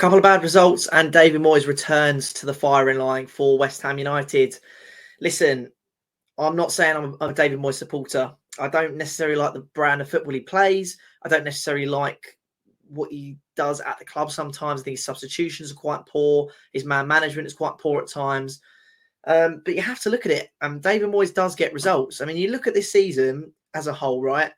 Couple of bad results, and David Moyes returns to the firing line for West Ham United. Listen, I'm not saying I'm a David Moyes supporter. I don't necessarily like the brand of football he plays. I don't necessarily like what he does at the club sometimes. I think his substitutions are quite poor. His man management is quite poor at times. But you have to look at it. David Moyes does get results. I mean, you look at this season as a whole, right?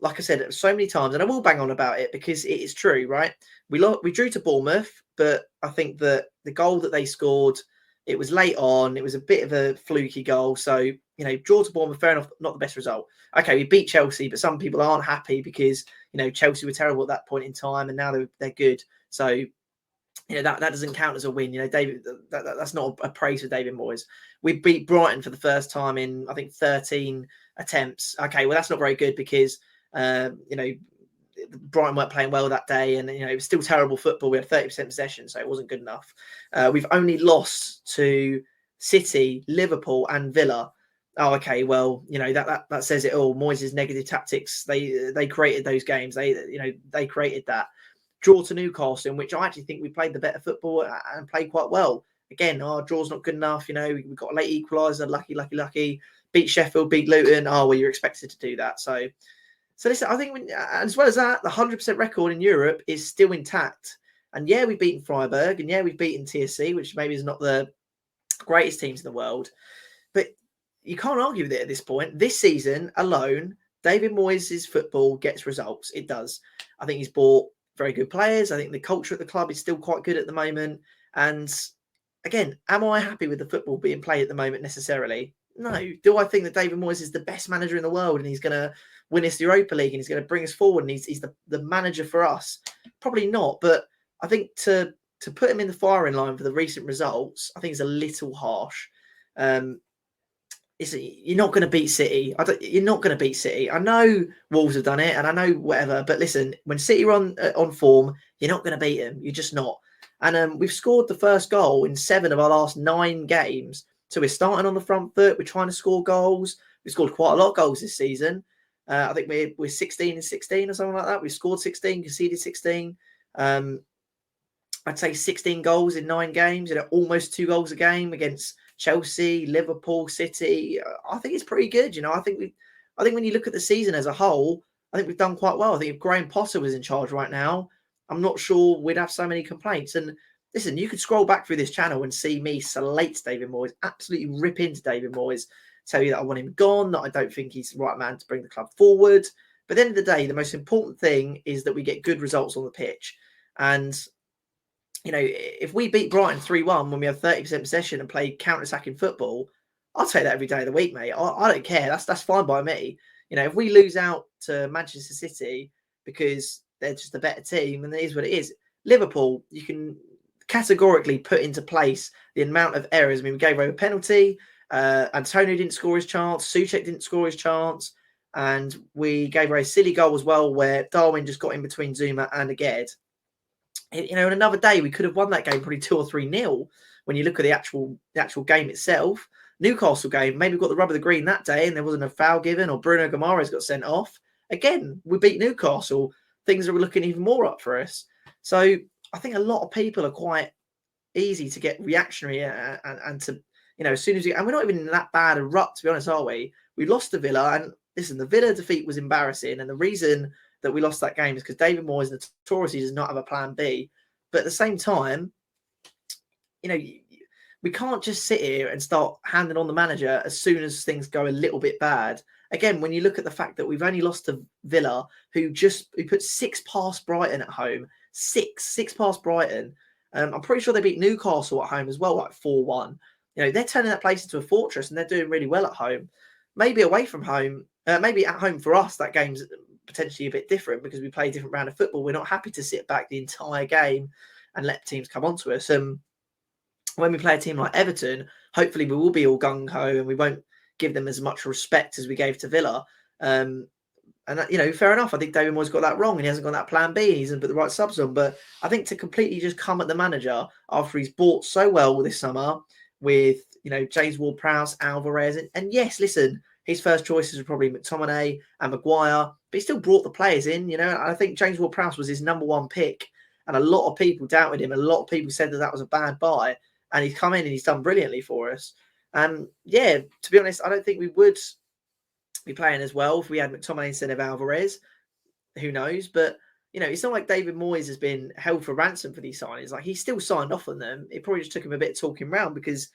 Like I said so many times, and I will bang on about it because it is true, right? We drew to Bournemouth, but I think that the goal that they scored, it was late on. It was a bit of a fluky goal. So, draw to Bournemouth, fair enough, not the best result. Okay, we beat Chelsea, but some people aren't happy because, Chelsea were terrible at that point in time and now they're good. So, that doesn't count as a win. David, that's not a praise for David Moyes. We beat Brighton for the first time in, I think, 13 attempts. Okay, well, that's not very good because, Brighton weren't playing well that day, and it was still terrible football. We had 30% possession, so it wasn't good enough. We've only lost to City, Liverpool, and Villa. Oh, okay. Well, that says it all. Moyes' negative tactics. They created those games. They created that. Draw to Newcastle, in which I actually think we played the better football and played quite well. Again, our draw's not good enough. We got a late equaliser. Lucky. Beat Sheffield, beat Luton. Oh, well, you're expected to do that. So listen, I think as well as that, the 100% record in Europe is still intact. And yeah, we've beaten Freiburg, and yeah, we've beaten TSC, which maybe is not the greatest teams in the world. But you can't argue with it at this point. This season alone, David Moyes' football gets results. It does. I think he's bought very good players. I think the culture at the club is still quite good at the moment. And again, am I happy with the football being played at the moment necessarily? No. Do I think that David Moyes is the best manager in the world and he's going to win us the Europa League and he's going to bring us forward and he's the manager for us? Probably not. But I think to put him in the firing line for the recent results, I think is a little harsh. You're not going to beat City. You're not going to beat City. I know Wolves have done it, and I know whatever. But listen, when City are on form, you're not going to beat them. You're just not. And we've scored the first goal in 7 of our last 9 games. So we're starting on the front foot. We're trying to score goals. We scored quite a lot of goals this season. I think we're 16 and 16 or something like that. We've scored 16, conceded 16. I'd say 16 goals in 9 games. Almost 2 goals a game against Chelsea, Liverpool, City. I think it's pretty good. I think when you look at the season as a whole, I think we've done quite well. I think if Graham Potter was in charge right now, I'm not sure we'd have so many complaints. And listen, you could scroll back through this channel and see me slate David Moyes, absolutely rip into David Moyes, tell you that I want him gone, that I don't think he's the right man to bring the club forward. But at the end of the day, the most important thing is that we get good results on the pitch. And if we beat Brighton 3-1 when we have 30% possession and play counter-attacking football, I'll take that every day of the week, mate. I don't care. That's fine by me. If we lose out to Manchester City because they're just a better team, and it is what it is. Liverpool, you can categorically put into place the amount of errors. I mean, we gave away a penalty. Antonio didn't score his chance. Souček didn't score his chance. And we gave away a silly goal as well where Darwin just got in between Zuma and Aged. In another day, we could have won that game probably 2 or 3-0 when you look at the actual game itself. Newcastle game, maybe we got the rub of the green that day and there wasn't a foul given or Bruno Guimaraes got sent off. Again, we beat Newcastle. Things are looking even more up for us. So I think a lot of people are quite easy to get reactionary and to, as soon as and we're not even in that bad a rut, to be honest, are we? We lost to Villa, and listen, the Villa defeat was embarrassing, and the reason that we lost that game is because David Moyes notoriously does not have a plan B. But at the same time, we can't just sit here and start handing on the manager as soon as things go a little bit bad. Again, when you look at the fact that we've only lost to Villa, who put 6 past Brighton at home, six past Brighton. I'm pretty sure they beat Newcastle at home as well, like 4-1. They're turning that place into a fortress and they're doing really well at home. Maybe away from home, maybe at home for us, that game's potentially a bit different because we play a different round of football. We're not happy to sit back the entire game and let teams come onto us. When we play a team like Everton, hopefully we will be all gung-ho and we won't give them as much respect as we gave to Villa. And fair enough. I think David Moyes got that wrong and he hasn't got that plan B. He hasn't put the right subs on. But I think to completely just come at the manager after he's bought so well this summer with, James Ward-Prowse, Alvarez. And yes, listen, his first choices were probably McTominay and Maguire, but he still brought the players in, and I think James Ward-Prowse was his number 1 pick And a lot of people doubted him. A lot of people said that that was a bad buy. And he's come in and he's done brilliantly for us. And yeah, to be honest, I don't think we would be playing as well if we had McTominay instead of Alvarez. Who knows? But you know, it's not like David Moyes has been held for ransom for these signings. Like, he's still signed off on them. It probably just took him a bit of talking round, because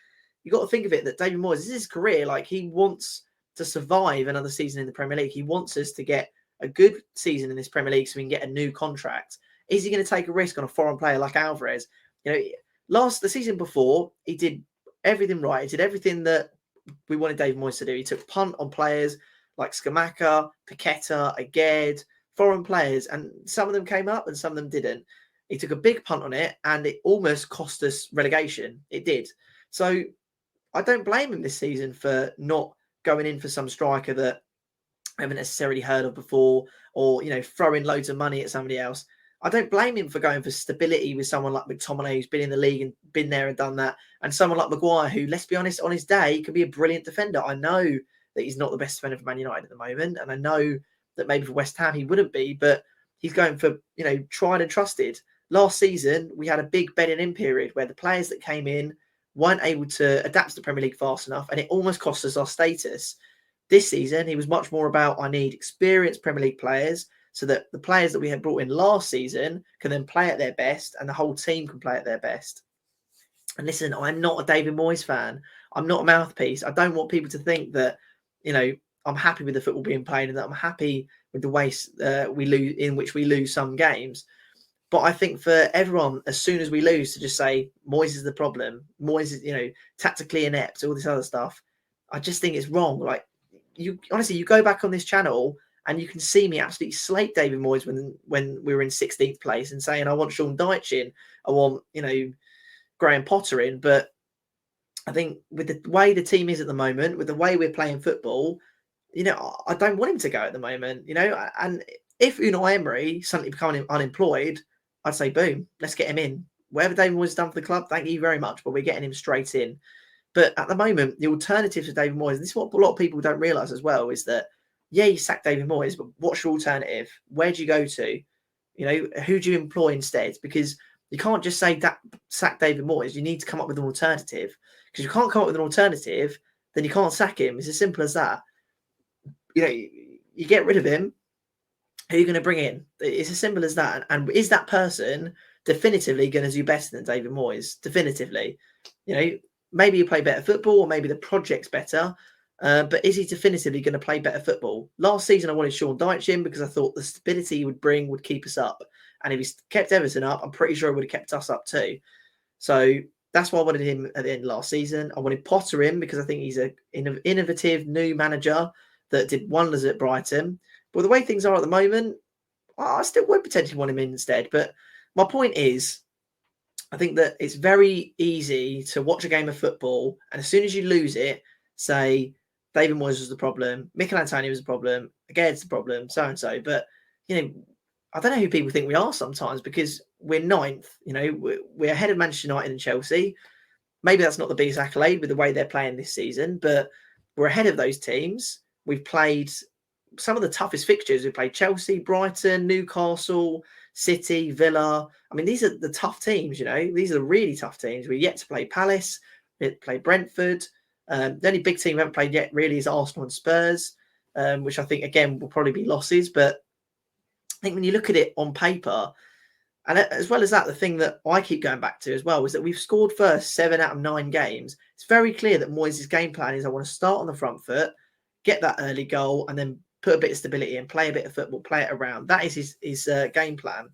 you got to think of it that David Moyes, this is his career. Like, he wants to survive another season in the Premier League. He wants us to get a good season in this Premier League so we can get a new contract. Is he going to take a risk on a foreign player like Alvarez? You know, the season before, he did everything right. He did everything that we wanted David Moyes to do. He took punt on players like Scamacca, Paqueta, Aged, foreign players, and some of them came up and some of them didn't. He took a big punt on it, and it almost cost us relegation. It did. So I don't blame him this season for not going in for some striker that I haven't necessarily heard of before, or, you know, throwing loads of money at somebody else. I don't blame him for going for stability with someone like McTominay, who's been in the league and been there and done that, and someone like Maguire, who, let's be honest, on his day could be a brilliant defender. I know that he's not the best defender for Man United at the moment, and I know that maybe for West Ham he wouldn't be, but he's going for, you know, tried and trusted. Last season, we had a big bedding in period where the players that came in weren't able to adapt to the Premier League fast enough, and it almost cost us our status. This season, he was much more about, I need experienced Premier League players so that the players that we had brought in last season can then play at their best, and the whole team can play at their best. And listen, I'm not a David Moyes fan. I'm not a mouthpiece. I don't want people to think that, you know, I'm happy with the football being played and that I'm happy with the way we lose, in which we lose some games. But I think for everyone, as soon as we lose, to just say Moyes is the problem, Moyes is, you know, tactically inept, all this other stuff, I just think it's wrong. Like, you honestly, you go back on this channel and you can see me absolutely slate David Moyes when we were in 16th place and saying I want Sean Dyche in, I want, you know, Graham Potter in. But I think with the way the team is at the moment, with the way we're playing football, you know, I don't want him to go at the moment, you know. And if Unai Emery suddenly becoming unemployed, I'd say, boom, let's get him in. Whatever David Moyes has done for the club, thank you very much, but we're getting him straight in. But at the moment, the alternative to David Moyes, and this is what a lot of people don't realise as well, is that, yeah, you sack David Moyes, but what's your alternative? Where do you go to? You know, who do you employ instead? Because you can't just say that sack David Moyes. You need to come up with an alternative. Because you can't come up with an alternative, then you can't sack him. It's as simple as that. You know, you get rid of him, who are you going to bring in? It's as simple as that. And is that person definitively going to do better than David Moyes? Definitively. You know, maybe you play better football, or maybe the project's better. But is he definitively going to play better football? Last season, I wanted Sean Dyche in because I thought the stability he would bring would keep us up. And if he's kept Everton up, I'm pretty sure he would have kept us up too. So that's why I wanted him at the end of last season. I wanted Potter in because I think he's an innovative new manager that did wonders at Brighton. But the way things are at the moment, I still would potentially want him in instead. But my point is, I think that it's very easy to watch a game of football, and as soon as you lose it, say David Moyes was the problem, Mikel Antonio was the problem, Aged's the problem, so-and-so. But, you know, I don't know who people think we are sometimes, because we're ninth. You know, we're ahead of Manchester United and Chelsea. Maybe that's not the biggest accolade with the way they're playing this season, but we're ahead of those teams. We've played some of the toughest fixtures. We've played Chelsea, Brighton, Newcastle, City, Villa. I mean, these are the tough teams, you know. These are the really tough teams. We're yet to play Palace. We yet to play Brentford. The only big team we haven't played yet really is Arsenal and Spurs, which I think, again, will probably be losses. But I think when you look at it on paper, and as well as that, the thing that I keep going back to as well is that we've scored first 7 out of 9 games. It's very clear that Moyes' game plan is I want to start on the front foot, get that early goal, and then put a bit of stability and play a bit of football, play it around. That is his game plan.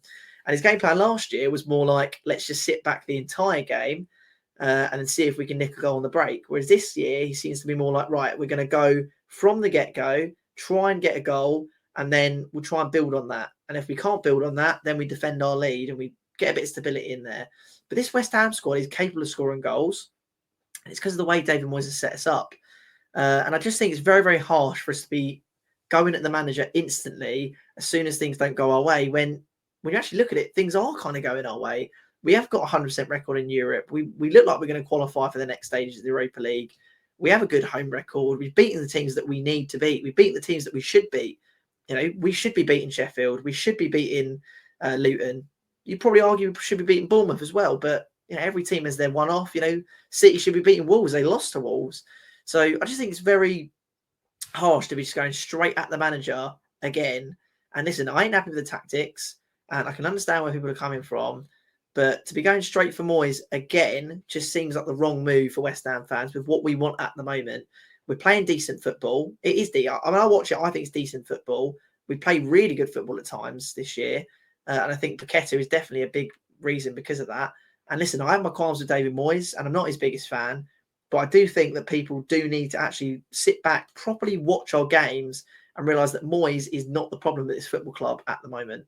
And his game plan last year was more like, let's just sit back the entire game and then see if we can nick a goal on the break. Whereas this year, he seems to be more like, right, we're going to go from the get-go, try and get a goal, and then we'll try and build on that. And if we can't build on that, then we defend our lead and we get a bit of stability in there. But this West Ham squad is capable of scoring goals. And it's because of the way David Moyes has set us up. And I just think it's very, very harsh for us to be going at the manager instantly as soon as things don't go our way. When you actually look at it, things are kind of going our way. We have got a 100% record in Europe. We look like we're going to qualify for the next stages of the Europa League. We have a good home record. We've beaten the teams that we need to beat. We've beaten the teams that we should beat. You know, we should be beating Sheffield. We should be beating Luton. you probably argue should be beating Bournemouth as well. But every team has their one-off. City should be beating Wolves. They lost to Wolves. So I just think it's very harsh to be just going straight at the manager again. And listen, I ain't happy with the tactics, and I can understand where people are coming from. But to be going straight for Moyes again just seems like the wrong move for West Ham fans with what we want at the moment. We're playing decent football. It is I watch it. I think it's decent football. We play really good football at times this year. And I think Paqueta is definitely a big reason because of that. And listen, I have my qualms with David Moyes, and I'm not his biggest fan. But I do think that people do need to actually sit back, properly watch our games, and realise that Moyes is not the problem at this football club at the moment.